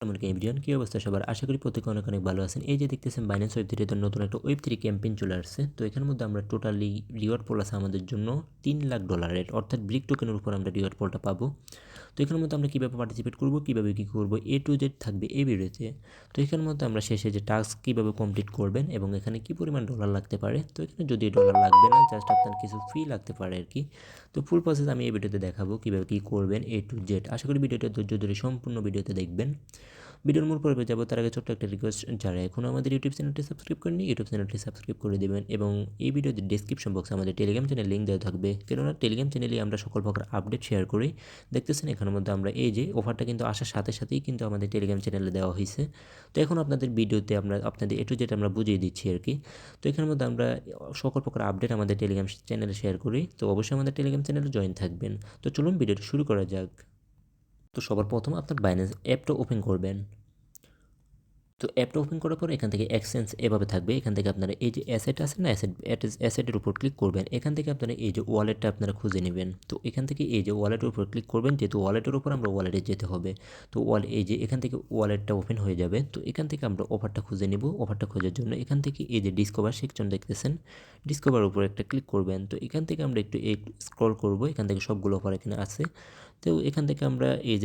আসসালামু আলাইকুম এভরিওয়ান, কী অবস্থা সবার? আশা করি প্রত্যেকে অনেক অনেক ভালো আছেন। এই যে দেখতেছেন বাইন্যান্স ওয়েব3 নতুন একটা ওয়েব3 ক্যাম্পেইন চলে আসছে। তো এখানের মধ্যে আমরা টোটালি রিওয়ার্ড পোল আছে আমাদের জন্য $3 লাখ, অর্থাৎ ব্রিক টোকেনের উপর আমরা রিওয়ার্ড পোলটা পাবো। তো এখানের মধ্যে আমরা কীভাবে পার্টিসিপেট করবো, কীভাবে কী করবো, A to Z থাকবে এই ভিডিওতে। তো এখানের মধ্যে আমরা শেষে যে টাস্ক কীভাবে কমপ্লিট করবেন এবং এখানে কী পরিমাণ ডলার লাগতে পারে। তো এখানে যদি ডলার লাগবে না, জাস্ট আপনার কিছু ফি লাগতে পারে আর কি। তো ফুল প্রসেস আমি এই ভিডিওতে দেখাবো কীভাবে কী করবেন A to Z। আশা করি ভিডিওটা ধৈর্য ধরে সম্পূর্ণ ভিডিওতে দেখবেন। ভিডিওর মূল পর্বে যাবো তার আগে ছোট্ট একটা রিকোয়েস্ট, যারা এখনও আমাদের ইউটিউব চ্যানেলটি সাবস্ক্রাইব করেনি ইউটিউব চ্যানেলটি সাবস্ক্রাইব করে দেবেন এবং এই ভিডিওতে ডিসক্রিপশন বক্সে আমাদের টেলিগ্রাম চ্যানেল লিঙ্ক দেওয়া থাকবে, কেননা টেলিগ্রাম চ্যানেলে আমরা সকল প্রকার আপডেট শেয়ার করি। দেখতেছেন এখানের মধ্যে আমরা এই যে অফারটা কিন্তু আসার সাথে সাথেই কিন্তু আমাদের টেলিগ্রাম চ্যানেলে দেওয়া হয়েছে। তো এখন আপনাদের ভিডিওতে আমরা আপনাদের A to Z আমরা বুঝিয়ে দিচ্ছি আর কি। তো এখানের মধ্যে আমরা সকল প্রকার আপডেট আমাদের টেলিগ্রাম চ্যানেলে শেয়ার করি, তো অবশ্যই আমাদের টেলিগ্রাম চ্যানেলে জয়েন থাকবেন। তো চলুন ভিডিওটি শুরু করা যাক। তো সবার প্রথম আপনার বাইন্যান্স অ্যাপটা ওপেন করবেন। তো অ্যাপটা ওপেন করার পর এখান থেকে এক্সচেঞ্জ এভাবে থাকবে। এখান থেকে আপনারা এই যে অ্যাসেট আছে না, অ্যাসেটের উপর ক্লিক করবেন। এখান থেকে আপনারা এই যে ওয়ালেটটা আপনারা খুঁজে নেবেন। তো এখান থেকে এই যে ওয়ালেটের উপর ক্লিক করবেন, যেহেতু ওয়ালেটের উপর আমরা ওয়ালেটে যেতে হবে। তো এই যে এখান থেকে ওয়ালেটটা ওপেন হয়ে যাবে। তো এখান থেকে আমরা অফারটা খুঁজে নেব। অফারটা খোঁজার জন্য এখান থেকে এই যে ডিসকভার সেকশন দেখতেছেন, ডিসকভার উপর একটা ক্লিক করবেন। তো এখান থেকে আমরা একটু স্ক্রল করব, এখান থেকে সবগুলো অফার এখানে আছে। তো এখান থেকে আমরা এই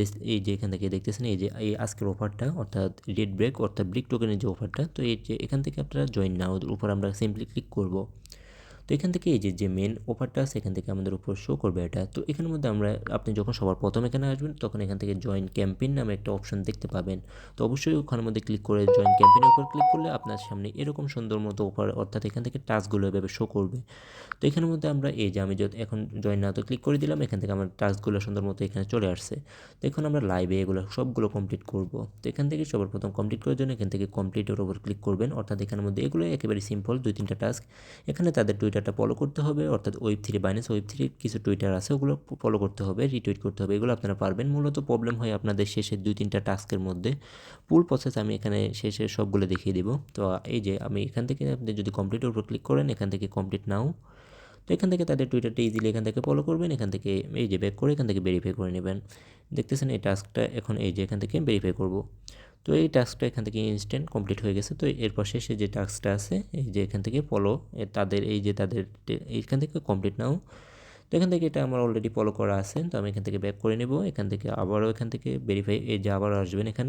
যে এখান থেকে দেখতেছেন এই যে এই আজকের অফারটা, অর্থাৎ রেড ব্রেক অর্থাৎ ব্রিক টোকেনের যে অফারটা, তো এই যে এখান থেকে আপনারা জয়েন নাও উপর আমরা সিম্পলি ক্লিক করব। তো এখান থেকে এই যে মেন অফারটা আছে এখান থেকে আমাদের উপর শো করবে এটা। তো এখানের মধ্যে আপনি যখন সবার প্রথম এখানে আসবেন তখন এখান থেকে জয়েন ক্যাম্পেইন নামে একটা অপশন দেখতে পাবেন। তো অবশ্যই ওখানের মধ্যে ক্লিক করে জয়েন ক্যাম্পেইনের উপর ক্লিক করলে আপনার সামনে এরকম সুন্দর মতো অফার, অর্থাৎ এখান থেকে টাস্কগুলো এভাবে শো করবে। তো এখানের মধ্যে আমরা এই যে আমি এখন জয়েন নাও তো ক্লিক করে দিলাম, এখান থেকে আমার টাস্কগুলো সুন্দর মতো এখানে চলে আসছে। তো এখন আমরা লাইভে এগুলো সবগুলো কমপ্লিট করব। তো এখান থেকে সবার প্রথম কমপ্লিট করার জন্য এখান থেকে কমপ্লিটের উপর ক্লিক করবেন, অর্থাৎ এখানের মধ্যে এগুলো একেবারে সিম্পল 2-3টা টাস্ক। এখানে তাদের টুইটারটা ফলো করতে হবে, অর্থাৎ ওয়েব3 বাইন্যান্স ওয়েব3 কিছু টুইটার আছে ওগুলো ফলো করতে হবে, রিটুইট করতে হবে, এগুলো আপনারা পারবেন। মূলত প্রবলেম হয় আপনাদের শেষের 2-3টা টাস্কের মধ্যে। ফুল প্রসেস আমি এখানে শেষে সবগুলো দেখিয়ে দেবো। তো এই যে আমি এখান থেকে আপনি যদি কমপ্লিটের উপর ক্লিক করেন, এখান থেকে কমপ্লিট নাও। তো এখান থেকে তাদের টুইটারটা ইজিলি এখান থেকে ফলো করবেন, এখান থেকে এই যে ব্যাক করে এখান থেকে ভেরিফাই করে নেবেন। দেখতেছেন এই টাস্কটা এখন এই যে এখান থেকে ভেরিফাই করব। তো এই টাস্কটা এখান থেকে ইনস্ট্যান্ট কমপ্লিট হয়ে গেছে। তো এরপর শেষে যে টাস্কটা আছে এই যে এখান থেকে ফলো, তাদের এই যে তাদের এইখান থেকে কমপ্লিট নাও। তো এখান থেকে এটা আমার অলরেডি ফলো করা আছে, তো আমি এখান থেকে ব্যাক করে নেব। এখান থেকে আবারও এখান থেকে ভেরিফাই, এই যে আবারও আসবেন এখান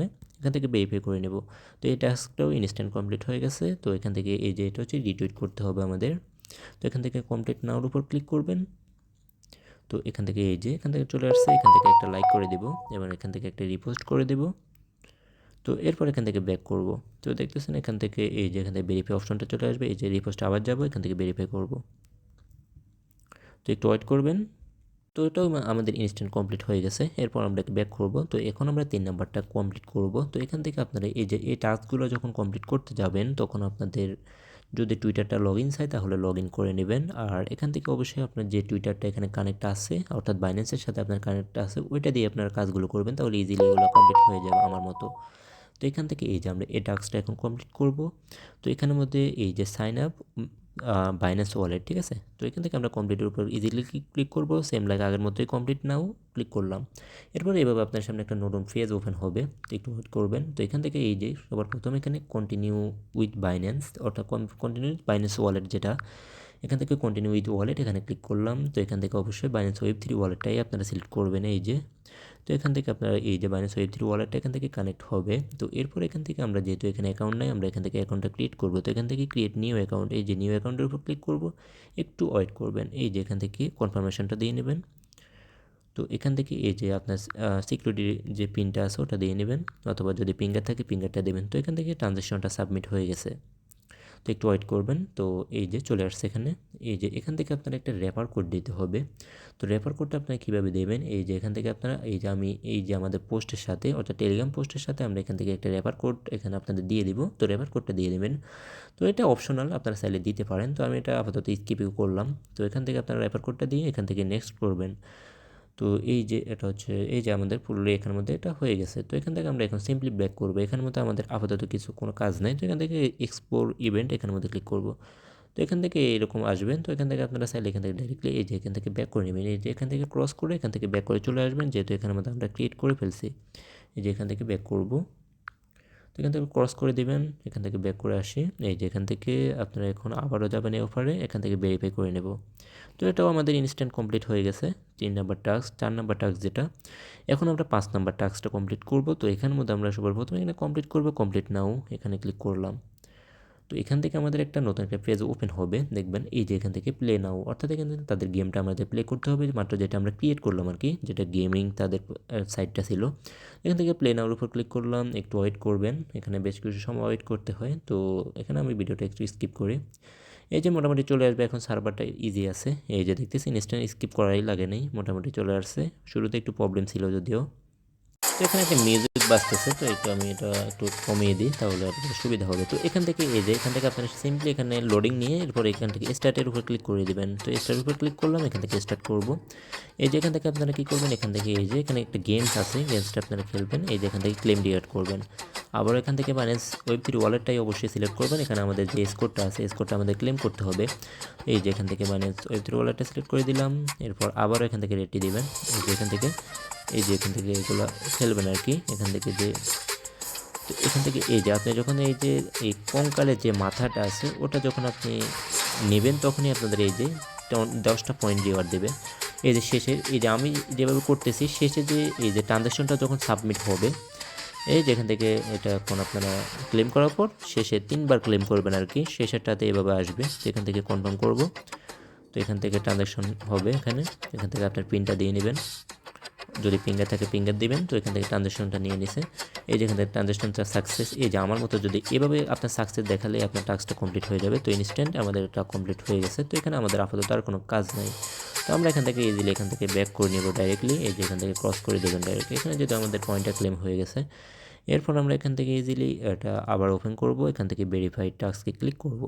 থেকে ভেরিফাই করে নেব। তো এই টাস্কটাও ইনস্ট্যান্ট কমপ্লিট হয়ে গেছে। তো এখান থেকে এই যে এটা হচ্ছে রিটুইট করতে হবে আমাদের। তো এখান থেকে কমপ্লিট নাওর উপর ক্লিক করবেন। তো এখান থেকে এই যে এখান থেকে চলে আসছে, এখান থেকে একটা লাইক করে দেব এবং এখান থেকে একটা রিপোস্ট করে দেব। তো এরপর এখান থেকে ব্যাক করব। তো দেখতেছেন এখান থেকে এই যে এখান থেকে ভেরিফাই অপশনটা চলে আসবে, এই যে রিপোস্ট আবার যাব, এখান থেকে ভেরিফাই করব। তো একটু ওয়েট করবেন। তো এটাও আমাদের ইনস্ট্যান্ট কমপ্লিট হয়ে গেছে। এরপর আমরা ব্যাক করব। তো এখন আমরা 3 নাম্বারটা কমপ্লিট করব। তো এখান থেকে আপনারা এই যে এই টাস্কগুলো যখন কমপ্লিট করতে যাবেন তখন আপনাদের যদি টুইটারটা লগ ইন চাই তাহলে লগ ইন করে নেবেন। আর এখান থেকে অবশ্যই আপনার যে টুইটারটা এখানে কানেক্ট আছে, অর্থাৎ বাইন্যান্সের সাথে আপনার কানেক্ট আছে, ওইটা দিয়ে আপনারা কাজগুলো করবেন, তাহলে ইজিলি এগুলো কমপ্লিট হয়ে যাবে আমার মতো। তো এখান থেকে এই যে আমরা এই টাস্কটা এখন কমপ্লিট করব। তো এখানের মধ্যে এই যে সাইন আপ বাইন্যান্স ওয়ালেট, ঠিক আছে। তো এখান থেকে আমরা কমপ্লিটের উপর ইজিলি ক্লিক করব, সেম লাইক আগের মতোই কমপ্লিট নাও ক্লিক করলাম। এরপর এভাবে আপনার সামনে একটা নতুন পেজ ওপেন হবে, তো একটু ওয়েট করবেন। তো এখান থেকে এই যে সবার প্রথম এখানে কন্টিনিউ উইথ বাইন্যান্স, অর্থাৎ কন্টিনিউ উইথ বাইন্যান্স ওয়ালেট যেটা, এখান থেকে কন্টিনিউ উইথ ওয়ালেট এখানে ক্লিক করলাম। তো এখান থেকে অবশ্যই বাইন্যান্স ওয়েব3 ওয়ালেটটাই আপনারা সিলেক্ট করবেন এই যে। তো এখান থেকে আপনারা এই যে বাইন্যান্স ওয়েব3 ওয়ালেটটা এখান থেকে কানেক্ট হবে। তো এরপর এখান থেকে আমরা যেহেতু এখানে অ্যাকাউন্ট নাই, আমরা এখান থেকে অ্যাকাউন্টটা ক্রিয়েট করবো। তো এখান থেকে ক্রিয়েট নিউ অ্যাকাউন্ট, এই যে নিউ অ্যাকাউন্টের উপর ক্লিক করব, একটু ওয়েট করবেন। এই যে এখান থেকে কনফার্মেশনটা দিয়ে নেবেন। তো এখান থেকে এই যে আপনার সিকিউরিটির যে পিনটা আছে ওটা দিয়ে নেবেন, অথবা যদি ফিঙ্গার থাকে ফিঙ্গারটা দেবেন। তো এখান থেকে ট্রানজ্যাকশনটা সাবমিট হয়ে গেছে। তো একটু ওয়েট করবেন। তো এই যে চলে আসছে এখানে, এই যে এখান থেকে আপনারা একটা রেফার কোড দিতে হবে। তো রেফার কোডটা আপনারা কীভাবে দেবেন, এই যে এখান থেকে আপনারা এই যে আমি এই যে আমাদের পোস্টের সাথে, অর্থাৎ টেলিগ্রাম পোস্টের সাথে আমরা এখান থেকে একটা রেফার কোড এখানে আপনাদের দিয়ে দিব। তো রেফার কোডটা দিয়ে দেবেন। তো এটা অপশনাল, আপনারা চাইলে দিতে পারেন। তো আমি এটা আপাতত স্কিপও করলাম। তো এখান থেকে আপনারা রেফার কোডটা দিয়ে এখান থেকে নেক্সট করবেন। তো এই যে এটা হচ্ছে এই যে আমাদের পুরো এখানের মধ্যে এটা হয়ে গেছে। তো এখান থেকে আমরা এখন সিম্পলি ব্যাক করবো। এখানের মধ্যে আমাদের আপাতত কোনো কাজ নাই। তো এখান থেকে এক্সপ্লোর ইভেন্ট এখানের মধ্যে ক্লিক করব। তো এখান থেকে এরকম আসবেন। তো এখান থেকে আপনারা চাইলে এখান থেকে ডাইরেক্টলি এই যে এখান থেকে ব্যাক করে নেবেন। এই যে এখান থেকে ক্রস করে এখান থেকে ব্যাক করে চলে আসবেন, যেহেতু এখানের মধ্যে আমরা ক্রিয়েট করে ফেলছি। এই যে এখান থেকে ব্যাক করব। তো এখান থেকে ক্রস করে দিবেন, এখান থেকে ব্যাক করে আসি। এই যে এখান থেকে আপনারা এখন আবারও যাবেন এই অফারে, এখান থেকে ভেরিফাই করে নেব। তো এটাও আমাদের ইনস্ট্যান্ট কমপ্লিট হয়ে গেছে 3 নাম্বার টাস্ক। 4 নাম্বার টাস্ক যেটা, এখন আমরা 5 নাম্বার টাস্কটা কমপ্লিট করব। তো এখানের মধ্যে আমরা সবার প্রথমে এখানে কমপ্লিট করব, কমপ্লিট নাও এখানে ক্লিক করলাম। তো এখান থেকে আমাদের একটা নতুন একটা পেজ ওপেন হবে, দেখবেন এই যে এখান থেকে প্লে নাও, অর্থাৎ এখান থেকে তাদের গেমটা আমাদের প্লে করতে হবে, মাত্র যেটা আমরা ক্রিয়েট করলাম আর কি, যেটা গেমিং তাদের সাইটটা ছিল। এখান থেকে প্লে নাওর উপর ক্লিক করলাম, একটু ওয়েট করবেন, এখানে বেশ কিছু সময় ওয়েট করতে হয়। তো এখানে আমি ভিডিওটা একটু স্কিপ করি। এই যে মোটামুটি চলে আসবে, এখন সার্ভারটা ইজি আছে। এই যে দেখতেছি ইনস্ট্যান্ট স্কিপ করাই লাগে নেই, মোটামুটি চলে আসছে। শুরুতে একটু প্রবলেম ছিল যদিও। তো এখানে একটা মিউজিক বাজতেছে, তো একটু আমি এটা একটু কমিয়ে দিই, তাহলে আপনাদের সুবিধা হবে। তো এখান থেকে এই যে এখান থেকে আপনারা সিম্পলি এখানে লোডিং নিয়ে এরপর এখান থেকে স্টার্টের উপর ক্লিক করে দেবেন। তো স্টার্টের উপর ক্লিক করলাম, এখান থেকে স্টার্ট করব। এই যে এখান থেকে আপনারা কী করবেন, এখান থেকে এই যে এখানে একটা গেমস আছে, গেমসটা আপনারা খেলবেন। এই যে এখান থেকে ক্লেম রিওয়ার্ড করবেন। আবার এখান থেকে বাইন্যান্স ওয়েব3 ওয়ালেটটাই অবশ্যই সিলেক্ট করবেন। এখানে আমাদের যে স্কোরটা আছে, স্কোরটা আমাদের ক্লেম করতে হবে। এই যে এখান থেকে বাইন্যান্স ওয়েব3 ওয়ালেটটা সিলেক্ট করে দিলাম। এরপর আবারও এখান থেকে রেটটি দিবেন। এই যে এখান থেকে এগুলো খেলবেন আর কি। এখান থেকে যে, তো এখান থেকে এই যে আপনি যখন এই যে এই কঙ্কালের যে মাথাটা আছে ওটা যখন আপনি নেবেন, তখনই আপনাদের এই যে 10টা পয়েন্ট রিওয়ার্ড দেবে। এই যে শেষে এই যে আমি যেভাবে করতেছি, শেষে যে এই যে ট্রানজ্যাকশনটা যখন সাবমিট হবে, এই যেখান থেকে এটা এখন আপনারা ক্লেম করার পর শেষে 3বার ক্লেম করবেন আর কি, শেষেরটাতে এভাবে আসবে। তো এখান থেকে কনফার্ম করব। তো এখান থেকে ট্রানজ্যাকশন হবে, এখান থেকে আপনার পিনটা দিয়ে নেবেন, যদি ফিঙ্গার থাকে ফিঙ্গার দিবেন। তো এখান থেকে ট্রানজ্যাকশনটা নিয়ে নিছে। এই যে এখান থেকে ট্রানজ্যাকশনটা সাকসেস। এই যে আমার মতো যদি এভাবে আপনার সাকসেস দেখালে আপনার টাস্কটা কমপ্লিট হয়ে যাবে। তো ইনস্ট্যান্ট আমাদের এটা কমপ্লিট হয়ে গেছে। তো এখানে আমাদের আপাতত আর কোনো কাজ নাই। তো আমরা এখান থেকে ইজিলি এখান থেকে ব্যাক করে নেব ডাইরেক্টলি। এই যে এখান থেকে ক্রস করে দেবেন ডাইরেক্টলি, এখানে যেহেতু আমাদের পয়েন্টটা ক্লেম হয়ে গেছে। এরপর আমরা এখান থেকে ইজিলি এটা আবার ওপেন করব, এখান থেকে ভেরিফাইড টাস্কে ক্লিক করব।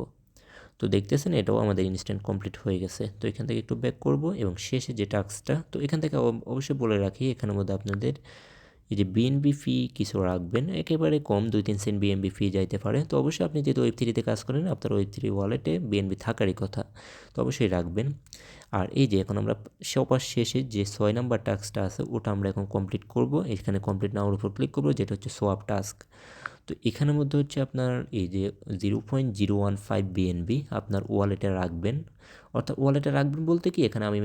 তো দেখতেছেন এটাও আমাদের ইনস্ট্যান্ট কমপ্লিট হয়ে গেছে। তো এখান থেকে একটু ব্যাক করব এবং শেষে যে টাস্কটা, তো এখান থেকে অবশ্যই বলে রাখি এখানের মধ্যে আপনাদের এই যে বিএনবি ফি কিছু রাখবেন, একেবারে কম 2-3 সেন্ট বিএনবি ফি যাইতে পারে। তো অবশ্যই আপনি যেহেতু ওয়েব3তে কাজ করেন, আপনার ওয়েব3 ওয়ালেটে বিএনবি থাকারই কথা, তো অবশ্যই রাখবেন। আর এই যে এখন আমরা সবার শেষে যে 6 নাম্বার টাস্কটা আছে ওটা আমরা এখন কমপ্লিট করব। এখানে কমপ্লিট নাওয়ার উপর ক্লিক করবো, যেটা হচ্ছে সোয়াপ টাস্ক। তো এখানের মধ্যে হচ্ছে আপনার এই যে 0.015 বিএনবি আপনার ওয়ালেটে রাখবেন। অর্থাৎ ওয়ালেটে রাখবেন বলতে কি, এখানে আমি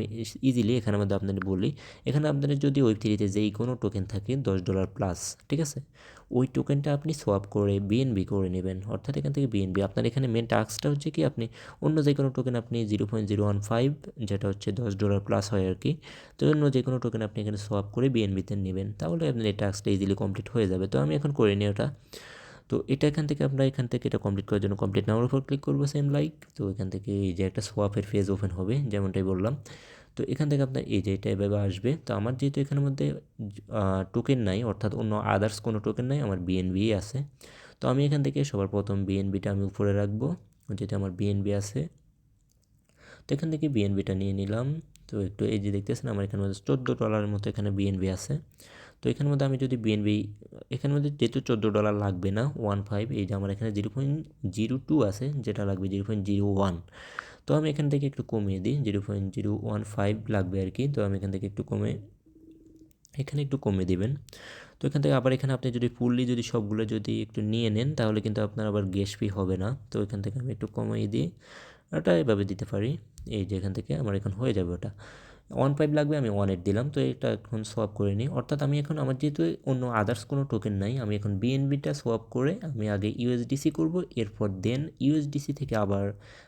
ইজিলি এখানের মধ্যে আপনাদের বলি, এখানে আপনাদের যদি ওয়েব3তে যেই কোনো টোকেন থাকে $10 প্লাস, ঠিক আছে, ওই টোকেনটা আপনি সোয়াপ করে বিএনবি করে নেবেন। অর্থাৎ এখান থেকে বিএনবি আপনার এখানে মেন টাস্কটা হচ্ছে কি, আপনি অন্য যে কোনো টোকেন আপনি 0.015 যেটা হচ্ছে $10 প্লাস হয় আর কি, তো অন্য যে কোনো টোকেন আপনি এখানে সোয়াপ করে বিএনবিতে নেবেন, তাহলে আপনার এই টাস্কটা ইজিলি কমপ্লিট হয়ে যাবে। তো আমি এখন করে নিই ওটা। তো এটা এখান থেকে আমরা এখান থেকে এটা কমপ্লিট করার জন্য কমপ্লিট নাওয়ার উপর ক্লিক করবো সেম লাইক। তো এখান থেকে এই যে একটা সোয়াপের ফেজ ওপেন হবে, যেমনটাই বললাম। তো এখান থেকে আপনার এই যে এটা এভাবে আসবে। তো আমার যেহেতু এখানের মধ্যে টোকেন নাই, অর্থাৎ অন্য আদার্স কোনো টোকেন নাই, আমার বিএনবি আছে। তো আমি এখান থেকে সবার প্রথম বিএনবিটা আমি উপরে রাখবো, যেটা আমার বিএনবি আছে। তো এখান থেকে বিএনবিটা নিয়ে নিলাম। তো একটু এই যে দেখতেছেন আমার এখানে মধ্যে $14 মতো এখানে বিএনবি আছে। তো এখানের মধ্যে আমি যদি বিএনবি এখানের মধ্যে যেহেতু $14 লাগবে না 15, এই যে আমার এখানে 0.02 আছে, যেটা লাগবে 0.01। তো আমি এখান থেকে একটু কমিয়ে দিই, 0.015 লাগবে আর কি। তো আমি এখান থেকে একটু এখানে একটু কমিয়ে দিবেন। তো এখান থেকে আবার এখানে আপনি যদি ফুললি যদি সবগুলো যদি একটু নিয়ে নেন, তাহলে কিন্তু আপনার আবার গ্যাস ফি হবে না। তো এখান থেকে আমি একটু কমিয়ে দিই, ওটা এভাবে দিতে পারি। এই যে এখান থেকে আমার এখন হয়ে যাবে ওটা 15 লাগবে, আমি 18 দিলাম। তো এটা এখন সোয়াপ করে নিই, অর্থাৎ আমি এখন আমার যেহেতু অন্য আদার্স কোনো টোকেন নাই, আমি এখন বিএনবিটা সোয়াপ করে আমি আগে ইউএসডিসি করব, এরপর দেন ইউএসডিসি থেকে আবার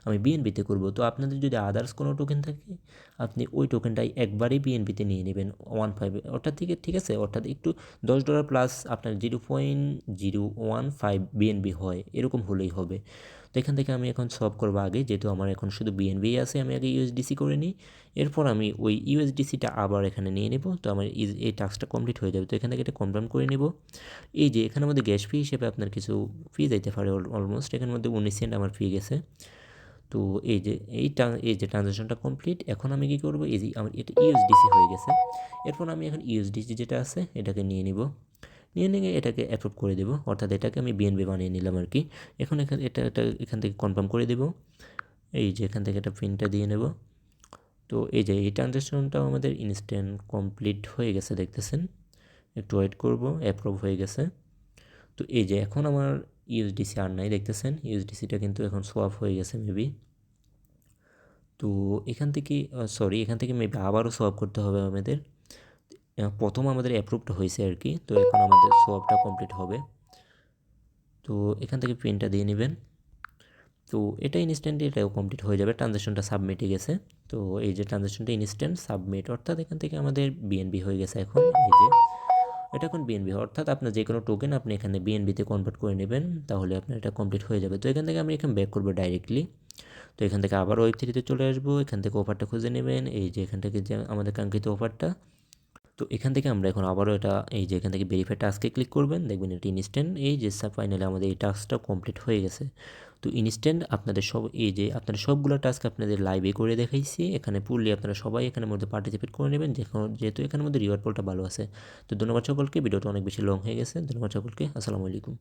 আমি বিএনবিতে করব। তো আপনাদের যদি আদার্স কোনো টোকেন থাকে, আপনি ওই টোকেনটাই একবারেই বিএনবিতে নিয়ে নেবেন 15, অর্থাৎ থেকে ঠিক আছে, অর্থাৎ একটু $10 প্লাস আপনার 0.015 বিএনবি হয়, এরকম হলেই হবে। তো এখান থেকে আমি এখন সলভ করবো আগে, যেহেতু আমার এখন শুধু বিএনবি আছে, আমি আগে ইউএসডিসি করে নিই, এরপর আমি ওই ইউএসডিসিটা আবার এখানে নিয়ে নেব। তো আমার এই টাস্কটা কমপ্লিট হয়ে যাবে। তো এখান থেকে এটা কনফার্ম করে নেব। এই যে এখানের মধ্যে গ্যাস ফি হিসেবে আপনার কিছু ফি যাইতে পারে, অলমোস্ট এখানের মধ্যে 19 সেন্ট আমার ফি গেছে। তো এই যে এই যে ট্রানজ্যাকশনটা কমপ্লিট, এখন আমি কি করব, এই যে আমার এটা ইউএসডিসি হয়ে গেছে। এরপর আমি এখন ইউএসডিসি যেটা আছে এটাকে নিয়ে নিব, নিয়ে এটাকে অ্যাপ্রুভ করে দেবো, অর্থাৎ এটাকে আমি বিএনবি বানিয়ে নিলাম আর কি। এখন এটা এখান থেকে কনফার্ম করে দেবো। এই যে এখান থেকে একটা পিনটা দিয়ে নেব। তো এই যে এই ট্রানজ্যাকশনটাও আমাদের ইনস্ট্যান্ট কমপ্লিট হয়ে গেছে, দেখতেছেন। একটু ওয়েট করব, অ্যাপ্রুভ হয়ে গেছে। তো এই যে এখন আমার ইউএসডিসি আর নাই, দেখতেছেন ইউএসডিসিটা কিন্তু এখন সোয়াপ হয়ে গেছে মেবি। তো এখান থেকে এখান থেকে মেবি আবারও সোয়াপ করতে হবে আমাদের। প্রথম আমাদের অ্যাপ্রুভড হয়েছে আর কি, তো এখন আমাদের সোয়াপটা কমপ্লিট হবে। তো এখান থেকে পিনটা দিয়ে নেবেন। তো এটা ইনস্ট্যান্টলি এটাও কমপ্লিট হয়ে যাবে, ট্রানজ্যাকশনটা সাবমিটে গেছে। তো এই যে ট্রানজ্যাকশনটা ইনস্ট্যান্ট সাবমিট, অর্থাৎ এখান থেকে আমাদের বিএনবি হয়ে গেছে এখন। এই যে এটা এখন বিএনবি, অর্থাৎ আপনার যে কোনো টোকেন আপনি এখানে বিএনবিতে কনভার্ট করে নেবেন, তাহলে আপনার এটা কমপ্লিট হয়ে যাবে। তো এখান থেকে আমি এখানে ব্যাক করবো ডাইরেক্টলি। তো এখান থেকে আবার ওয়েব3তে চলে আসবো, এখান থেকে অফারটা খুঁজে নেবেন, এই যে এখান থেকে যে আমাদের কাঙ্ক্ষিত অফারটা। তো এখান থেকে আমরা এখন আবারও এটা এই যে এখান থেকে ভেরিফাই টাস্কে ক্লিক করবেন, দেখবেন এটা ইনস্ট্যান্ট। এই যে ফাইনালি আমাদের এই টাস্কটা কমপ্লিট হয়ে গেছে। তো ইনস্ট্যান্ট আপনাদের সব এই যে আপনাদের সবগুলো টাস্ক আপনাদের লাইভে করে দেখাইছি, এখানে পুরলি আপনারা সবাই এখানের মধ্যে পার্টিসিপেট করে নেবেন, যেহেতু এখানের মধ্যে রিওয়ার্ড পোলটা ভালো আছে। তো ধন্যবাদ সকলকে, ভিডিওটা অনেক বেশি লং হয়ে গেছে, ধন্যবাদ সকলকে, আসসালামু আলাইকুম।